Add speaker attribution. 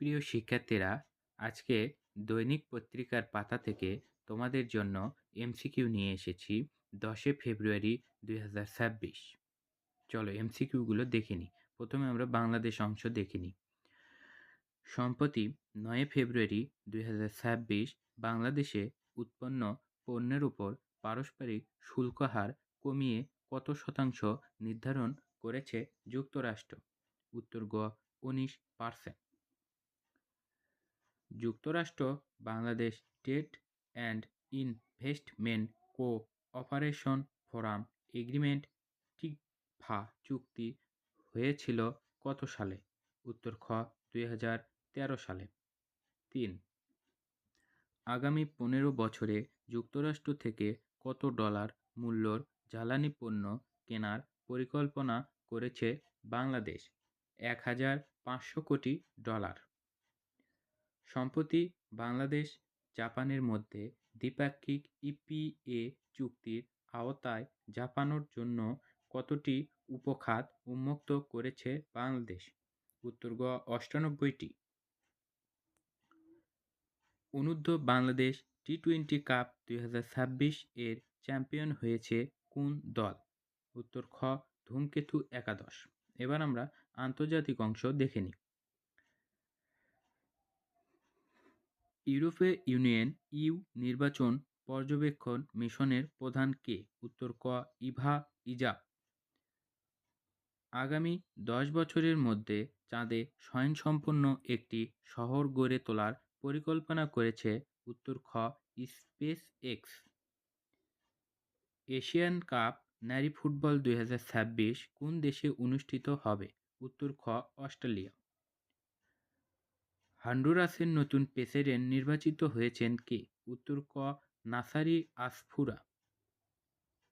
Speaker 1: প্রিয় শিক্ষার্থীরা, আজকে দৈনিক পত্রিকার পাতা থেকে তোমাদের জন্য এমসিকিউ নিয়ে এসেছি। 10 ফেব্রুয়ারি 2026। চলো এমসিকিউগুলো দেখে নিই। প্রথমে আমরা বাংলাদেশ অংশ দেখে নিই। সম্প্রতি 9 ফেব্রুয়ারি 2026 বাংলাদেশে উৎপন্ন পণ্যের উপর পারস্পরিক শুল্ক হার কমিয়ে কত শতাংশ নির্ধারণ করেছে যুক্তরাষ্ট্র? উত্তর গ 19%। যুক্তরাষ্ট্র Bangladesh trade and investment cooperation forum agreement TICFA চুক্তি হয়েছিল কত সালে? উত্তর খ 2013 সালে। 3. আগামী 15 বছরে যুক্তরাষ্ট্র থেকে কত ডলার মূল্যর জ্বালানি পণ্য কেনার পরিকল্পনা করেছে বাংলাদেশ? 1500 কোটি ডলার। সম্প্রতি বাংলাদেশ জাপানের মধ্যে দ্বিপাক্ষিক ইপিএ চুক্তির আওতায় জাপানের জন্য কতটি উপখাত উন্মুক্ত করেছে বাংলাদেশ? উত্তর গ 98টি। অনূর্ধ্ব বাংলাদেশ টি-20 কাপ 2026 এর চ্যাম্পিয়ন হয়েছে কোন দল? উত্তর খ ধূমকেতু একাদশ। এবার আমরা আন্তর্জাতিক অংশ দেখে নিই। ইউরোপীয় ইউনিয়ন ইউ নির্বাচন পর্যবেক্ষণ মিশনের প্রধান কে? উত্তর ক ইভা ইজাব। আগামী 10 বছরের মধ্যে চাঁদে স্বয়ংসম্পূর্ণ একটি শহর গড়ে তোলার পরিকল্পনা করেছে? উত্তর খ স্পেস এক্স। এশিয়ান কাপ নারী ফুটবল 2026 কোন দেশে অনুষ্ঠিত হবে? উত্তর খ অস্ট্রেলিয়া। হন্ডুরাসের নতুন প্রেসিডেন্ট নির্বাচিত হয়েছেন কে? উত্তর ক নাসারি আসফুরা।